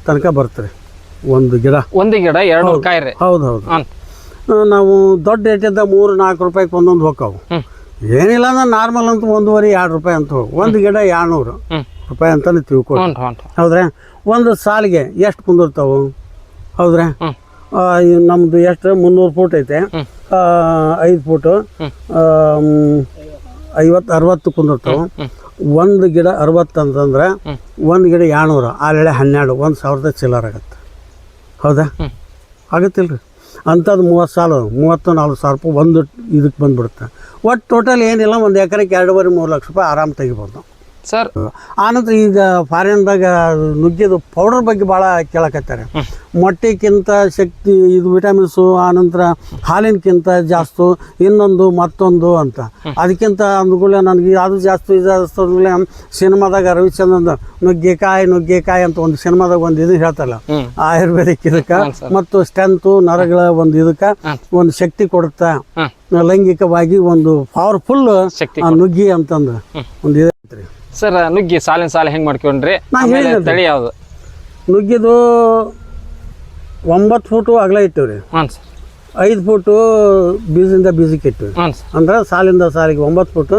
ತನಕ ಬರ್ತಾರೆ ಒಂದು ಗಿಡ 200 ಕಾಯಿ ರೀ. ಹೌದು ನಾವು ದೊಡ್ಡ ರೇಟಿಂದ 3-4 ರೂಪಾಯಿಗೆ ಒಂದೊಂದು ಹೋಗ್ತಾವು. ಏನಿಲ್ಲ ಅಂದ್ರೆ ನಾರ್ಮಲ್ ಅಂತ 1.5-2 ರೂಪಾಯಿ ಅಂತ ಒಂದು ಗಿಡ 200 ರೂಪಾಯಿ ಅಂತಾನೆ ತಿಳ್ಕೊಂಡು. ಹೌದ್ರಾ? ಒಂದು ಸಾಲಿಗೆ ಎಷ್ಟು ಕುಂದಿರ್ತಾವು? ಹೌದ್ರಾ? ನಮ್ದು ಎಷ್ಟು 300 ಫೂಟ್ ಐತೆ, 5 ಫೂಟು 50-60 ಕುಂದಿರ್ತಾವೆ. ಒಂದು ಗಿಡ 60 ಅಂತಂದ್ರೆ ಒಂದು ಗಿಡ 200, 12 1,000 ಚಿಲ್ಲರ್ ಆಗತ್ತೆ. ಹೌದಾ? ಆಗುತ್ತಿಲ್ರಿ. ಅಂಥದ್ದು 30 ಸಾಲು 30-40 ಸಾವಿರ ರೂಪಾಯಿ ಒಂದು ಇದಕ್ಕೆ ಬಂದ್ಬಿಡುತ್ತೆ. ಒಟ್ಟು ಟೋಟಲ್ ಏನಿಲ್ಲ ಒಂದು ಎಕರೆಗೆ 2.5-3 ಲಕ್ಷ ರೂಪಾಯಿ ಆರಾಮ್ ತೆಗಿಬೋದು ಸರ್. ಆನಂತರ ಈಗ ಫಾರಿನ್ದಾಗ ನುಗ್ಗಿದು ಪೌಡರ್ ಬಗ್ಗೆ ಭಾಳ ಕೇಳಕತ್ತಾರೆ. ಮೊಟ್ಟೆಕ್ಕಿಂತ ಶಕ್ತಿ ಇದು ವಿಟಮಿನ್ಸು, ಆನಂತರ ಹಾಲಿನಕ್ಕಿಂತ ಜಾಸ್ತಿ ಇನ್ನೊಂದು ಮತ್ತೊಂದು ಅಂತ. ಅದಕ್ಕಿಂತ ಅಂದ್ಕೊಳ್ಳೆ ನನಗೆ ಅದು ಜಾಸ್ತಿ ಇದಾದ್ಮೇಲೆ ಸಿನಿಮಾದಾಗ ರವಿಚಂದ್ರನ್ ನುಗ್ಗೆಕಾಯಿ ಅಂತ ಒಂದು ಸಿನಿಮಾದಾಗ ಒಂದು ಇದು ಹೇಳ್ತಾರಲ್ಲ, ಆಯುರ್ವೇದಿಕ್ ಇದಕ್ಕೆ ಮತ್ತು ಸ್ಟ್ರೆಂತು ನರಗಳ ಒಂದು ಇದಕ್ಕೆ ಒಂದು ಶಕ್ತಿ ಕೊಡುತ್ತಾ, ಲೈಂಗಿಕವಾಗಿ ಒಂದು ಪವರ್ಫುಲ್ ನುಗ್ಗಿ ಅಂತಂದು ಒಂದು ಇದು ಐತ್ರಿ ಸರ್. ನುಗ್ಗಿ ಸಾಲಿನ ಸಾಲ ಹೆಂಗ್ ಮಾಡ್ಕೊಂಡ್ರಿ? ತಳಿ ಯಾವ್ದು? ನುಗ್ಗಿದು 9 ಫೂಟು ಅಗಲ ಇಟ್ಟಿವ್ರಿ. 5 ಫೂಟು ಬೀಜದಿಂದ ಬೀಜಕ್ಕೆ ಇಟ್ಟಿವಿ. ಅಂದ್ರೆ ಸಾಲಿಂದ ಸಾಲಿಗೆ 9 ಫೂಟು,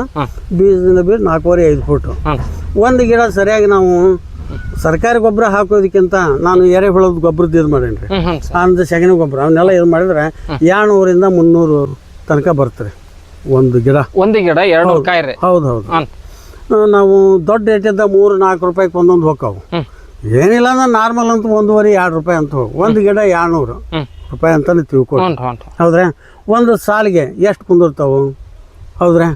ಬೀಜದಿಂದ ಬೀಜ 4.5-5 ಫೂಟು. ಒಂದು ಗಿಡ ಸರಿಯಾಗಿ ನಾವು ಸರ್ಕಾರಿ ಗೊಬ್ಬರ ಹಾಕೋದಕ್ಕಿಂತ ನಾನು ಎರೆಹುಳದ ಗೊಬ್ಬರದ್ದು ಇದು ಮಾಡೇನ್ರಿ. ಅಂದ್ರೆ ಸಗಣಿ ಗೊಬ್ಬರ ಅವನ್ನೆಲ್ಲ ಇದು ಮಾಡಿದ್ರೆ 200-300 ತನಕ ಬರ್ತಾರೆ ಒಂದು ಗಿಡ 200 ಕಾಯಿ ರೀ. ಹೌದು ನಾವು ದೊಡ್ಡ ರೇಟಿಂದ 3-4 ರೂಪಾಯಿಗೆ ಒಂದೊಂದು ಹೋಗ್ತಾವು. ಏನಿಲ್ಲ ಅಂದ್ರೆ ನಾರ್ಮಲ್ ಅಂತ 1.5-2 ರೂಪಾಯಿ ಅಂತ ಒಂದು ಗಿಡ 200 ರೂಪಾಯಿ ಅಂತಾನೆ ತಿಳ್ಕೊಂಡು. ಹೌದ್ರಾ? ಒಂದು ಸಾಲಿಗೆ ಎಷ್ಟು ಕುಂದಿರ್ತಾವು? ಹೌದ್ರಾ?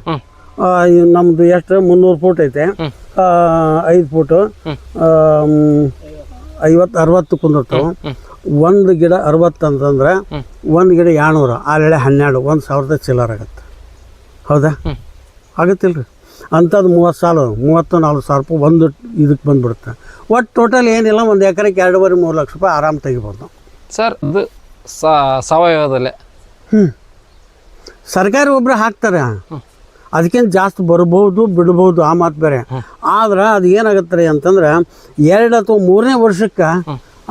ನಮ್ದು ಎಷ್ಟು 300 ಫೂಟ್ ಐತೆ, 5 ಫೂಟು 50-60 ಕುಂದಿರ್ತಾವೆ. ಒಂದು ಗಿಡ 60 ಅಂತಂದ್ರೆ ಒಂದು ಗಿಡ 200, 12 1,000 ಚಿಲ್ಲರ್ ಆಗತ್ತೆ. ಹೌದಾ? ಆಗುತ್ತಿಲ್ರಿ. ಅಂಥದ್ದು 30 ಸಾಲು 30-40 ಸಾವಿರ ರೂಪಾಯಿ ಒಂದು ಇದಕ್ಕೆ ಬಂದ್ಬಿಡುತ್ತೆ. ಒಟ್ಟು ಟೋಟಲ್ ಏನಿಲ್ಲ ಒಂದು ಎಕರೆಗೆ 2.5-3 ಲಕ್ಷ ರೂಪಾಯಿ ಆರಾಮ್ ತೆಗಿಬೋದು ಸರ್. ಇದು ಸಾವಯವದಲ್ಲೇ ಸರ್ಕಾರಿ ಗೊಬ್ಬರ ಹಾಕ್ತಾರೆ, ಅದಕ್ಕಿಂತ ಜಾಸ್ತಿ ಬರ್ಬೋದು ಬಿಡ್ಬೋದು, ಆ ಮಾತು ಬೇರೆ. ಆದ್ರೆ ಅದು ಏನಾಗುತ್ತೆ ಅಂತಂದ್ರೆ 2 ಅಥವಾ 3ನೇ ವರ್ಷಕ್ಕೆ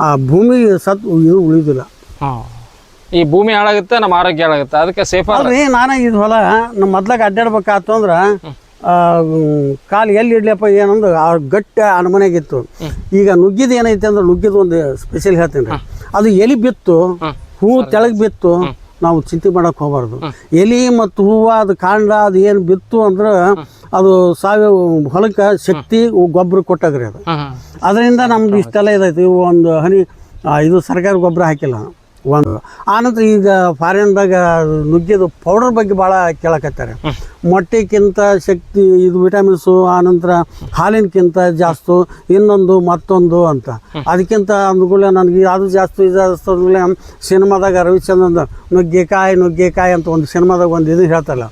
ಆ ಭೂಮಿ ಇದು ಉಳಿದಿಲ್ಲ. ಈ ಭೂಮಿ ಹಾಳಾಗುತ್ತೆ, ನಮ್ಮ ಆರೋಗ್ಯ ಹಾಳಾಗುತ್ತೆ. ಅದಕ್ಕೆ ಸೇಫ್ ಅಲ್ರಿ. ನಾನು ಇದು ಹೊಲ ನಮ್ಮ ಮೊದ್ಲಾಗ ಅಡ್ಡಾಡ್ಬೇಕಾಯ್ತು ಅಂದ್ರೆ ಕಾಲು ಎಲ್ಲಿ ಇಡ್ಲಪ್ಪ ಏನಂದ್ರೆ ಆ ಗಟ್ಟಿ ಅನುಮನೆಗಿತ್ತು. ಈಗ ನುಗ್ಗಿದ್ದು ಏನೈತೆ ಅಂದ್ರೆ ನುಗ್ಗಿದ್ದು ಒಂದು ಸ್ಪೆಷಲ್ ಹೇಳ್ತೀನಿ ರೀ. ಅದು ಎಲಿ ಬಿತ್ತು, ಹೂವು ತೆಳಗೆ ಬಿತ್ತು, ನಾವು ಚಿಂತೆ ಮಾಡಕ್ಕೆ ಹೋಗಬಾರ್ದು. ಎಲಿ ಮತ್ತು ಹೂವು ಅದು ಕಾಂಡ ಅದು ಏನು ಬಿತ್ತು ಅಂದ್ರೆ ಅದು ಸಾವಯವ ಹೊಲಕ್ಕೆ ಶಕ್ತಿ ಗೊಬ್ಬರ ಕೊಟ್ಟಾಗ್ರಿ ಅದು. ಅದರಿಂದ ನಮ್ದು ಇಷ್ಟೆಲ್ಲ ಇದೈತಿ. ಒಂದು ಹನಿ ಇದು ಸರ್ಕಾರಿ ಗೊಬ್ಬರ ಹಾಕಿಲ್ಲ ಒಂದು. ಆನಂತರ ಈಗ ಫಾರಿನ್ದಾಗ ನುಗ್ಗಿದು ಪೌಡರ್ ಬಗ್ಗೆ ಭಾಳ ಕೇಳಕತ್ತಾರೆ. ಮೊಟ್ಟೆಕ್ಕಿಂತ ಶಕ್ತಿ ಇದು ವಿಟಮಿನ್ಸು, ಆನಂತರ ಹಾಲಿನಕ್ಕಿಂತ ಜಾಸ್ತಿ ಇನ್ನೊಂದು ಮತ್ತೊಂದು ಅಂತ. ಅದಕ್ಕಿಂತ ಅಂದ್ಕೊಳ್ಳೆ ನನಗೆ ಅದು ಜಾಸ್ತಿ ಇದಾದ್ಮೇಲೆ ಸಿನಿಮಾದಾಗ ರವಿಚಂದ್ರನ್ ನುಗ್ಗೆಕಾಯಿ ಅಂತ ಒಂದು ಸಿನಿಮಾದಾಗ ಒಂದು ಇದು ಹೇಳ್ತಾರಲ್ಲ,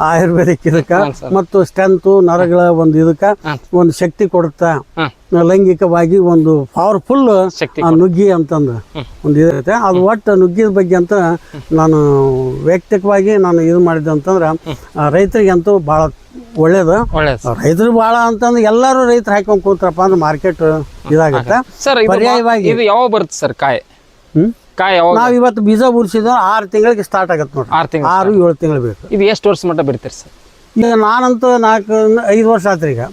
ಆಯುರ್ವೇದಿಕ್ ಇದಕ್ಕೆ ಮತ್ತು ಸ್ಟ್ರೆಂತು ನರಗಳ ಒಂದು ಇದಕ್ಕೆ ಒಂದು ಶಕ್ತಿ ಕೊಡುತ್ತಾ, ಲೈಂಗಿಕವಾಗಿ ಒಂದು ಪವರ್ಫುಲ್ ನುಗ್ಗಿ ಅಂತಂದು ಒಂದು ಇದೈತೆ. ಅದು ಒಟ್ಟು ನುಗ್ಗಿದ ಬಗ್ಗೆ ಅಂತ ನಾನು ವೈಯಕ್ತಿಕವಾಗಿ ನಾನು ಇದು ಮಾಡಿದ್ದೆ ಅಂತಂದ್ರೆ ರೈತರಿಗಂತೂ ಭಾಳ ಒಳ್ಳೇದು. ರೈತರು ಭಾಳ ಅಂತಂದ್ರೆ ಎಲ್ಲರೂ ರೈತರು ಹಾಕೊಂಡು ಕೂತ್ರಪ್ಪ ಅಂದ್ರೆ ಮಾರ್ಕೆಟ್ ಇದಾಗುತ್ತೆ. ಪರ್ಯಾಯವಾಗಿ ಇದು ಯಾವಾಗ ಬರುತ್ತೆ ಸರ್ ಕಾಯಿ? ನಾವು ಇವತ್ತು ಬೀಜ ಉರಿಸಿದ್ರೆ 6 ತಿಂಗಳಿಗೆ ಸ್ಟಾರ್ಟ್ ಆಗತ್ತೆ ನೋಡಿ. 6-7 ತಿಂಗಳು ಬೇಕು. ಇದು ಎಷ್ಟು ವರ್ಷ ಮಟ್ಟ ಬಿಡ್ತೀರಿ ಸರ್? ಈಗ ನಾನಂತೂ 4-5 ವರ್ಷ ಆತ್ರಿ. ಈಗ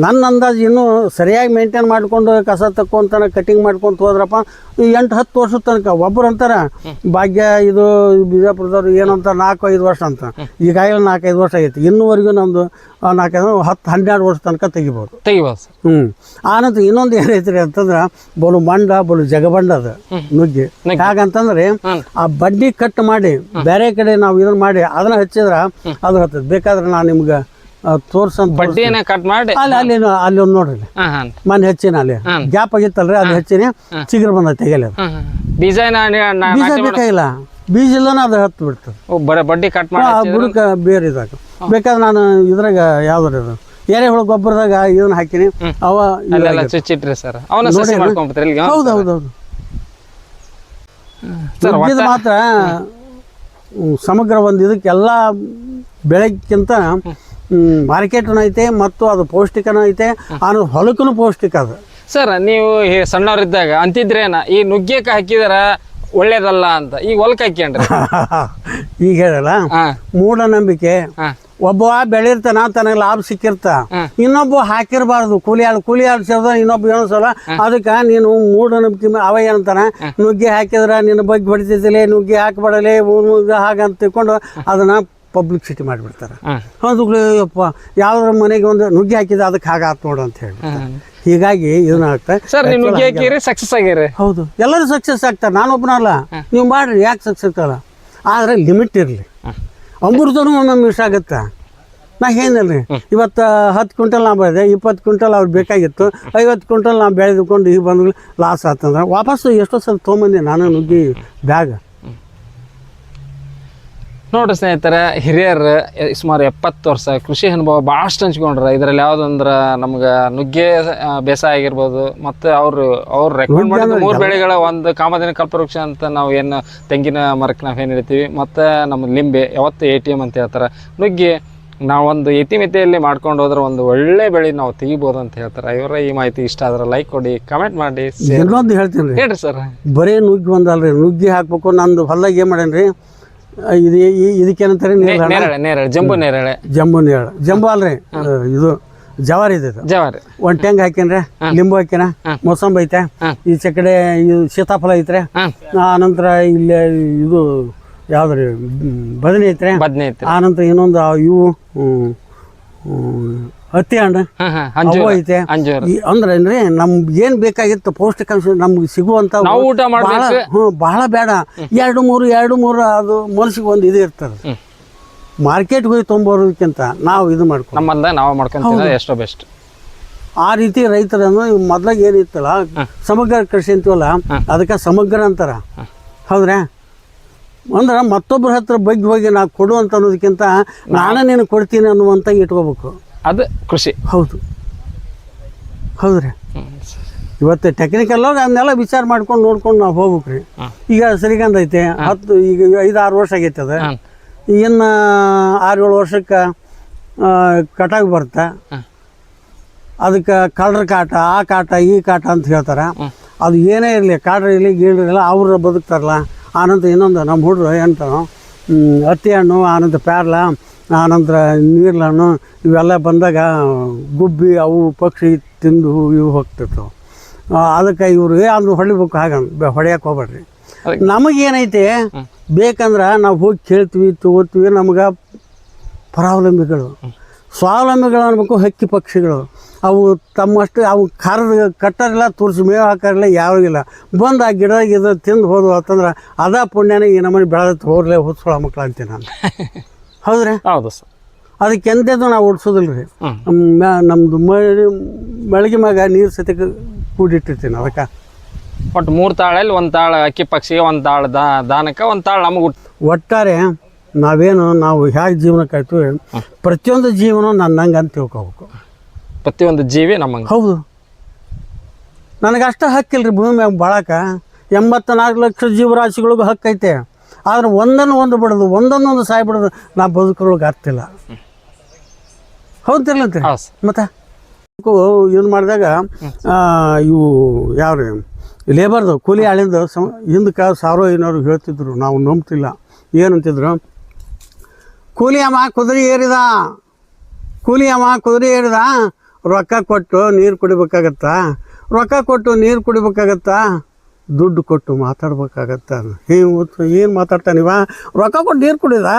ನನ್ನ ಅಂದಾಜು ಇನ್ನೂ ಸರಿಯಾಗಿ ಮೇಂಟೈನ್ ಮಾಡ್ಕೊಂಡು ಕಸ ತಕ್ಕೊಂತಾನೆ ಕಟಿಂಗ್ ಮಾಡ್ಕೊಂತ ಹೋದ್ರಪ್ಪ 8-10 ವರ್ಷದ ತನಕ. ಒಬ್ಬರು ಅಂತಾರೆ ಭಾಗ್ಯ ಇದು ಬಿಜಾಪುರದವ್ರು ಏನಂತ 4-5 ವರ್ಷ ಅಂತ. ಈಗಾಗಲೇ 4-5 ವರ್ಷ ಆಗೈತಿ. ಇನ್ನೂವರೆಗೂ ನಮ್ದು 10-12 ವರ್ಷ ತನಕ ತೆಗಿಬೋದು. ಆನಂತರ ಇನ್ನೊಂದು ಏನೈತ್ರಿ ಅಂತಂದ್ರೆ ಬಲು ಜಗಬಂಡ ಅದು ನುಗ್ಗಿ. ಹಾಗಂತಂದ್ರೆ ಆ ಬಡ್ಡಿ ಕಟ್ ಮಾಡಿ ಬೇರೆ ಕಡೆ ನಾವು ಇದನ್ನ ಮಾಡಿ ಅದನ್ನ ಹಚ್ಚಿದ್ರೆ ಅದು ಹತ್ತದ. ಬೇಕಾದ್ರೆ ನಾನು ನಿಮ್ಗೆ ತೋರ್ಸಂತ ಬಡ್ಡಿನ ಕಟ್ ಮಾಡಿ ಅಲ್ಲಿ ಒಂದು ನೋಡ್ರಿ ಮನೆ ಹೆಚ್ಚಿನ ಅಲ್ಲಿ ಗ್ಯಾಪ್ ಆಗಿತ್ತಲ್ರಿ, ಅದು ಹೆಚ್ಚಿನ ಚಿಗುರು ಬಂದ ತೆಗೆಯಲ್ಲ. ಬೀಜ ಬೇಕಾಗಿಲ್ಲ, ಬೀಜ ಇಲ್ಲನ ಅದು ಹತ್ತು ಬಿಡ್ತದೆ. ಬಡ್ಡಿ ಕಟ್ ಮಾಡಿ ಬುಡಕ ಬೇರೆ ಇದಾಗ ಬೇಕಾದ್ರೆ ನಾನು ಇದ್ರಾಗ ಯಾವ್ದ್ರ ಇದು ಎರೆಹುಳ ಗೊಬ್ಬರದಾಗ ಇದನ್ನ ಹಾಕಿನಿ. ಚುಚ್ಚಿಟ್ರಿ ಸರ್, ಹೌದೌದು. ಇದು ಮಾತ್ರ ಸಮಗ್ರ ಒಂದು ಇದಕ್ಕೆಲ್ಲ ಬೆಳಗ್ಗಿಂತ ಮಾರ್ಕೆಟ್ನೂ ಐತೆ ಮತ್ತು ಅದು ಪೌಷ್ಟಿಕನೂ ಐತೆ. ಆಮೇಲೆ ಹೊಲಕ್ಕೂ ಪೌಷ್ಟಿಕ ಅದು. ಸರ್ ನೀವು ಸಣ್ಣವರಿದ್ದಾಗ ಅಂತಿದ್ರೇನ ಈ ನುಗ್ಗೆಕಾಯಿ ಹಾಕಿದಾರ ಒಳ್ಳೇದಲ್ಲ ಅಂತ, ಈಗ ಹೊಲಕ್ಕೆ ಹಾಕ್ಯಂಡ್ರಿ. ಈಗ ಹೇಳಲ್ಲ, ಮೂಢನಂಬಿಕೆ. ಒಬ್ಬ ಬೆಳಿರ್ತಾನ, ತನಗೆ ಲಾಭ ಸಿಕ್ಕಿರ್ತ, ಇನ್ನೊಬ್ಬ ಹಾಕಿರ್ಬಾರ್ದು. ಕೂಲಿ ಆಳು ಸೇರ್ದ ಇನ್ನೊಬ್ಬ ಏನೋಸಲ್ಲ. ಅದಕ್ಕೆ ನೀನು ಮೂಢನಂಬಿಕೆ ಅವ ಏನಂತಾನ, ನುಗ್ಗೆ ಹಾಕಿದ್ರ ನಿನ್ನ ಬಗ್ಗೆ ಹೊಡಿತೈತಿಲೆ, ನುಗ್ಗೆ ಹಾಕಬೇಡಲೆ ಹಾಗಂತ ತಿಳ್ಕೊಂಡು ಅದನ್ನ ಪಬ್ಲಿಸಿಟಿ ಮಾಡಿಬಿಡ್ತಾರೆ. ಅಪ್ಪ ಯಾವ್ದ್ರ ಮನೆಗೆ ಒಂದು ನುಗ್ಗೆ ಹಾಕಿದ ಅದಕ್ಕೆ ಹಾಗಾತ್ ನೋಡು ಅಂತ ಹೇಳಿ. ಹೀಗಾಗಿ ಇದನ್ನ ಆಗ್ತದೆ. ಸರ್ ನೀವು ನುಗ್ಗೆ ಹಾಕಿರಿ ಸಕ್ಸಸ್ ಆಗಿರಿ. ಹೌದು, ಎಲ್ಲರೂ ಸಕ್ಸಸ್ ಆಗ್ತಾರೆ, ನಾನೊಬ್ಬನಲ್ಲ. ನೀವು ಮಾಡ್ರಿ, ಯಾಕೆ ಸಕ್ಸಸ್ ಆಗಲ್ಲ? ಆದರೆ ಲಿಮಿಟ್ ಇರಲಿ. ಅಮೃತನೂ ಒಮ್ಮೊಮ್ಮೆ ಮಿಸ್ ಆಗುತ್ತೆ. ನಾ ಏನಲ್ರಿ, ಇವತ್ತು 10 ಕ್ವಿಂಟಲ್ ನಾ ಬೆಳೆದೆ, 20 ಕ್ವಿಂಟಲ್ ಅವ್ರು ಬೇಕಾಗಿತ್ತು, 50 ಕ್ವಿಂಟಲ್ ನಾ ಬೆಳೆದುಕೊಂಡು ಈಗ ಬಂದು ಲಾಸ್ ಆತಂದ್ರೆ ವಾಪಸ್ಸು ಎಷ್ಟೋ ಸಲ ತೊಗೊಂಬಂದೆ ನಾನು ನುಗ್ಗಿ ಬ್ಯಾಗ್. ನೋಡ್ರಿ ಸ್ನೇಹಿತರೆ, ಹಿರಿಯರು ಸುಮಾರು 70 ವರ್ಷ ಕೃಷಿ ಅನುಭವ ಭಾಳಷ್ಟು ಹಂಚ್ಕೊಂಡ್ರೆ. ಇದರಲ್ಲಿ ಯಾವುದಂದ್ರೆ ನಮ್ಗೆ ನುಗ್ಗೆ ಬೇಸಾಯ ಆಗಿರ್ಬೋದು, ಮತ್ತು ಅವ್ರು ರೆಕಮೆಂಡ್ ಮಾಡಿದ 3 ಬೆಳೆಗಳ ಒಂದು ಕಾಮಧೇನು ಕಲ್ಪವೃಕ್ಷ ಅಂತ ನಾವು ಏನು ತೆಂಗಿನ ಮರಕ್ಕೆ ನಾವು ಏನು ಹೇಳ್ತೀವಿ, ಮತ್ತು ನಮ್ಮ ಲಿಂಬೆ ಯಾವತ್ತು ATM ಅಂತ ಹೇಳ್ತಾರೆ. ನುಗ್ಗೆ ನಾವೊಂದು ಇತಿಮಿತಿಯಲ್ಲಿ ಮಾಡ್ಕೊಂಡು ಹೋದ್ರೆ ಒಂದು ಒಳ್ಳೆ ಬೆಳೆ ನಾವು ತೆಗಿಬೋದು ಅಂತ ಹೇಳ್ತಾರೆ. ಇವರ ಈ ಮಾಹಿತಿ ಇಷ್ಟ ಆದ್ರೆ ಲೈಕ್ ಕೊಡಿ, ಕಮೆಂಟ್ ಮಾಡಿ. ಇನ್ನೊಂದು ಹೇಳ್ತೀನಿ ರೀ, ಹೇಳ್ರಿ ಸರ್. ಬರೀ ನುಗ್ಗಿ ಒಂದಲ್ರಿ, ನುಗ್ಗಿ ಹಾಕ್ಬೇಕು. ನಂದು ಹೊಲ್ದಾಗ ಏನು ಮಾಡೇನ್ರಿ, ಇದಕ್ಕೇನಂತಾರೆ ನೇರಳೆ, ಜಂಬು ನೇರಳೆ. ಜಂಬು ಅಲ್ರಿ, ಇದು ಜವಾರಿ ಇದೆ. ಜವಾರಿ ಒಂದು ಟೆಂಗ್ ಹಾಕ್ಯನ್ರಿ, ಲಿಂಬು ಹಾಕ್ಯಾನ, ಮೊಸಂಬಿ ಐತೆ, ಈಚೆ ಕಡೆ ಇದು ಸೀತಾಫಲ ಐತ್ರಿ, ಆನಂತರ ಇಲ್ಲಿ ಇದು ಯಾವ್ದ್ರಿ ಬದನೆ ಐತ್ರಿ, ಆನಂತರ ಇನ್ನೊಂದು ಇವು ಹತ್ತಿ ಹಣ್ಣು ಐತೆ. ಅಂದ್ರೆ ಏನ್ರಿ ನಮ್ಗೆ ಏನ್ ಬೇಕಾಗಿತ್ತು ಪೌಷ್ಟಿಕಾಂಶ ನಮ್ಗೆ ಸಿಗುವಂತ ಬಹಳ ಬೇಡ. 2-3 ಅದು ಮನಸ್ಸಿಗೆ ಒಂದು ಇದು ಇರ್ತದೆ. ಮಾರ್ಕೆಟ್ಗೆ ಹೋಗಿ ತೊಗೊಂಬರೋದಕ್ಕಿಂತ ನಾವು ಇದು ಮಾಡ್ಕೊಂಡು ಎಷ್ಟೋ ಬೆಸ್ಟ್. ಆ ರೀತಿ ರೈತರನ್ನು ಮೊದ್ಲಾಗ ಏನಿತ್ತಲ್ಲ ಸಮಗ್ರ ಕೃಷಿ ಅಂತೀವಲ್ಲ, ಅದಕ್ಕೆ ಸಮಗ್ರ ಅಂತಾರ. ಹೌದ್ರಾ? ಅಂದ್ರೆ ಮತ್ತೊಬ್ಬರ ಹತ್ರ ಬಗ್ಗೆ ಹೋಗಿ ನಾವು ಕೊಡು ಅಂತ ಅನ್ನೋದಕ್ಕಿಂತ ನಾನೇ ನೀನು ಕೊಡ್ತೀನಿ ಅನ್ನುವಂತ ಇಟ್ಕೋಬೇಕು. ಅದು ಕೃಷಿ. ಹೌದ್ರಿ. ಇವತ್ತು ಟೆಕ್ನಿಕಲ್ ಆಗಿ ಅದನ್ನೆಲ್ಲ ವಿಚಾರ ಮಾಡ್ಕೊಂಡು ನೋಡ್ಕೊಂಡು ನಾವು ಹೋಗ್ಬೇಕ್ರಿ. ಈಗ ಸರಿಗಂಧ ಐತೆ, ಈಗ 5-6 ವರ್ಷ ಆಗೈತೆ. ಅದು ಇನ್ನು 6-7 ವರ್ಷಕ್ಕೆ ಕಟಾಗಿ ಬರುತ್ತೆ. ಅದಕ್ಕೆ ಕಳ್ರ ಕಾಟ, ಆ ಕಾಟ, ಈ ಕಾಟ ಅಂತ ಹೇಳ್ತಾರೆ. ಅದು ಏನೇ ಇರಲಿ, ಕಾಡ್ರ ಇರಲಿ, ಗೀಳ್ರಿಲ್ಲ, ಅವ್ರ ಬದುಕ್ತಾರಲ್ಲ. ಆನಂತರ ಇನ್ನೊಂದು ನಮ್ಮ ಹುಡುಗರು ಎಂತಾನು ಹತ್ತಿ ಹಣ್ಣು, ಆನಂತರ ಪ್ಯಾರ್ಲ, ಆನಂತರ ನೀರ್ಲ ಹಣ್ಣು, ಇವೆಲ್ಲ ಬಂದಾಗ ಗುಬ್ಬಿ ಅವು ಪಕ್ಷಿ ತಿಂದು ಇವು ಹೋಗ್ತಿರ್ತಾವೆ. ಅದಕ್ಕೆ ಇವರು ಅದು ಹೊಡಿಬೇಕು, ಹೊಡೆಯಕ್ಕೆ ಹೋಗ್ಬೇಡ್ರಿ. ನಮಗೇನೈತೆ ಬೇಕಂದ್ರೆ ನಾವು ಹೋಗಿ ಕೇಳ್ತೀವಿ, ತಗೋತೀವಿ. ನಮ್ಗೆ ಪರಾವಲಂಬಿಗಳು, ಸ್ವಾವಲಂಬಿಗಳು ಅನ್ಬೇಕು. ಹಕ್ಕಿ ಪಕ್ಷಿಗಳು ಅವು ತಮ್ಮಷ್ಟು ಅವು ಕರೆದು ಕಟ್ಟರಿಲ್ಲ, ತುರ್ಸಿ ಮೇವು ಹಾಕಾರಿಲ್ಲ, ಯಾರಿಗಿಲ್ಲ. ಬಂದು ಆ ಗಿಡ ತಿಂದು ಹೋದ್ವು ಅಂತಂದ್ರೆ ಅದ ಪುಣ್ಯನೇ ಈ ನಮ್ಮನೆ ಬೆಳೆದತ್ತು ಹೋಗ್ಲೇ ಹುಸ್ಕೊಳ ಮಕ್ಳು ಅಂತೀನಿ ನಾನು. ಹೌದ್ರಿ? ಹೌದು ಸರ್. ಅದಕ್ಕೆ ಎಂಥದ್ದು ನಾವು ಓಡಿಸೋದಿಲ್ಲ ರೀ. ನಮ್ಮದು ಬೆಳಗ್ಗೆ ಮ್ಯಾಗ ನೀರು ಸತಿಗೆ ಕೂಡಿಟ್ಟಿರ್ತೀನಿ. ಅದಕ್ಕೆ ಒಟ್ಟು 3 ತಾಳಲ್ಲಿ 1 ತಾಳ ಅಕ್ಕಿ ಪಕ್ಷಿಗೆ, 1 ತಾಳ ದಾನಕ್ಕೆ, 1 ತಾಳ ನಮಗೆ. ಒಟ್ಟಾರೆ ನಾವು ಹೇಗೆ ಜೀವನಕ್ಕಾಯ್ತು, ಪ್ರತಿಯೊಂದು ಜೀವನ ನನ್ನಂಗೆ ಅಂತ ತಿಳ್ಕೋಬೇಕು. ಪ್ರತಿಯೊಂದು ಜೀವಿ ನಮ್ಮಂಗೆ. ಹೌದು. ನನಗೆ ಅಷ್ಟು ಹಕ್ಕಿಲ್ರಿ ಭೂಮಿ ಮ್ಯಾಗ ಬಾಳಕ. 84 ಲಕ್ಷ ಜೀವರಾಶಿಗಳಿಗೂ ಹಕ್ಕೈತೆ. ಆದ್ರೆ ಒಂದನ್ನು ಬಿಡೋದು, ಒಂದೊಂದು ಸಾಯ್ಬಿಡೋದು ನಾ ಬದುಕೋಳಗೆ ಆಗ್ತಿಲ್ಲ. ಹೌದಿರ್ಲಂತ. ಮತ್ತೆ ಏನು ಮಾಡಿದಾಗ ಇವು ಯಾವ್ರಿ ಲೇಬರ್ದು ಕೂಲಿ ಆಳಿಂದ ಹಿಂದಕ್ಕೆ 1500 ಹೇಳ್ತಿದ್ರು. ನಾವು ನಂಬ್ತಿಲ್ಲ. ಏನಂತಿದ್ರು, ಕೂಲಿ ಅಮ್ಮ ಕುದುರೆ ಏರಿದ, ರೊಕ್ಕ ಕೊಟ್ಟು ನೀರು ಕುಡಿಬೇಕಾಗತ್ತಾ, ದುಡ್ಡು ಕೊಟ್ಟು ಮಾತಾಡ್ಬೇಕಾಗತ್ತ. ಏನು ಮಾತಾಡ್ತಾನಿವ? ರೊಕ್ಕ ಕೊಟ್ಟು ನೀರು ಕುಡಿದ,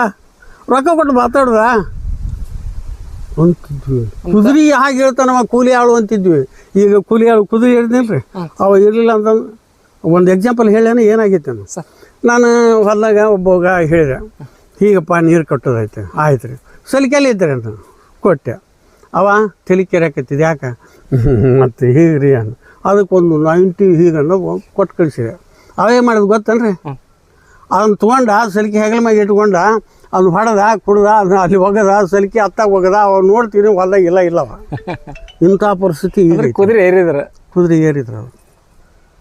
ರೊಕ್ಕ ಕೊಟ್ಟು ಮಾತಾಡ್ದ ಅಂತಿದ್ವಿ. ಕುದುರೆ ಹಾಗೆ ಹೇಳ್ತಾನವ, ಕೂಲಿ ಆಳು ಅಂತಿದ್ವಿ. ಈಗ ಕೂಲಿ ಆಳು ಕುದುರೆ ಹೇಳಿದ್ನಿಲ್ರಿ, ಅವ ಇರಲಿಲ್ಲ ಅಂತಂದು ಒಂದು ಎಕ್ಸಾಂಪಲ್ ಹೇಳೇನೆ ಏನಾಗೈತೆ ನಾನು ಹೊಲ್ದಾಗ ಒಬ್ಬವಾಗ ಹೇಳಿದೆ, ಹೀಗಪ್ಪ ನೀರು ಕಟ್ಟೋದೈತೆ. ಆಯ್ತು ರೀ, ಸಲಿಕೆಯಲ್ಲಿ ಇದ್ದಾರೆ ಅಂತ ಕೊಟ್ಟೆ. ಅವ ತಲೆ ಕೆರೆಯಾಕತ್ತಿದ್ದು, ಯಾಕೆ ಮತ್ತು ಹೀಗೆ ರೀ ಅನ್ನ. ಅದಕ್ಕೊಂದು 90 ಹೀಗನ್ನು ಕೊಟ್ಟು ಕಳಿಸಿದೆ. ಅವೇ ಮಾಡಿದ್ ಗೊತ್ತನ್ರಿ, ಅದನ್ನು ತೊಗೊಂಡ ಸಲಿಕೆ ಹೆಗಲ ಮ್ಯಾಗ ಇಟ್ಕೊಂಡ, ಅದನ್ನ ಹೊಡೆದ, ಕುಡ್ದ, ಅದನ್ನ ಅಲ್ಲಿ ಒಗದ, ಸಲಿಕೆ ಹತ್ತಾಗ ಒಗದ. ಅವ್ ನೋಡ್ತೀನಿ ಹೊಲ್ದಾಗ ಇಲ್ಲವ. ಇಂಥ ಪರಿಸ್ಥಿತಿ ಈಗ. ಕುದುರೆ ಏರಿದ್ರು ಅವ್ರು.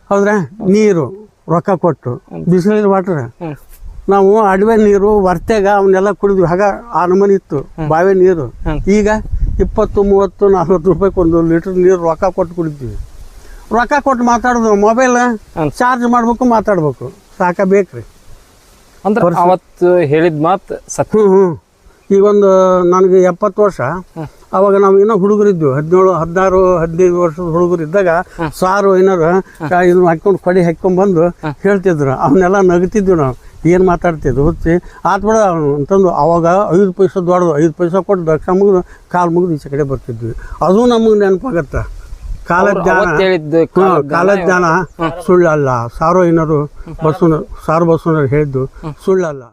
ಹೌದ್ರಾ? ನೀರು ರೊಕ್ಕ ಕೊಟ್ಟು ಬಿಸಿಲಿನ ವಾಟ್ರ್. ನಾವು ಅಡವೆ ನೀರು ವರ್ತೇಗ ಅವನ್ನೆಲ್ಲ ಕುಡಿದ್ವಿ. ಹಾಗ ಆ ನಮೂನಿ ಇತ್ತು ಬಾವಿ ನೀರು. ಈಗ 20, 30, 40 ರೂಪಾಯಿಗೆ 1 ಲೀಟ್ರ್ ನೀರು ರೊಕ್ಕ ಕೊಟ್ಟು ಕುಡಿತೀವಿ. ರೊಕ್ಕ ಕೊಟ್ಟು ಮಾತಾಡೋದು ಮೊಬೈಲ್ ಚಾರ್ಜ್ ಮಾಡ್ಬೇಕು ಮಾತಾಡ್ಬೇಕು ಸಾಕಬೇಕ್ರಿ ಅಂದ್ರೆ ಅವತ್ತು ಹೇಳಿದ ಮಾತು ಸತ್ಯ. ಈಗ ಒಂದು ನನಗೆ 70 ವರ್ಷ, ಅವಾಗ ನಾವು ಇನ್ನೂ ಹುಡುಗರಿದ್ವಿ, 17, 16, 15 ವರ್ಷದ ಹುಡುಗರು ಇದ್ದಾಗ ಸಾರು ಏನಾರು ಇದನ್ನ ಹಾಕ್ಕೊಂಡು ಕೊಡಿ ಹಾಕ್ಕೊಂಡ್ಬಂದು ಹೇಳ್ತಿದ್ರು, ಅವನ್ನೆಲ್ಲ ನಗ್ತಿದ್ವಿ ನಾವು. ಏನು ಮಾತಾಡ್ತಿದ್ವು ಹುಚ್ಚಿ ಆತ್ಬೇಡ ಅಂತಂದು. ಅವಾಗ 5 ಪೈಸೆ ದೊಡ್ಡದು, 5 ಪೈಸೆ ಕೊಟ್ಟು ದಕ್ಷ ಮುಗಿದು ಕಾಲು ಮುಗಿದು ಈಚೆ ಕಡೆ ಬರ್ತಿದ್ವಿ. ಅದು ನಮಗೆ ನೆನಪಾಗತ್ತೆ. ಕಾಲದ ಜ್ಞಾನ ಸುಳ್ಳಲ್ಲ. ಸಾರು ಏನಾರು ಬಸ್ಸು ಸಾರು ಬಸ್ಸು ಹೇಳಿದ್ದು ಸುಳ್ಳಲ್ಲ.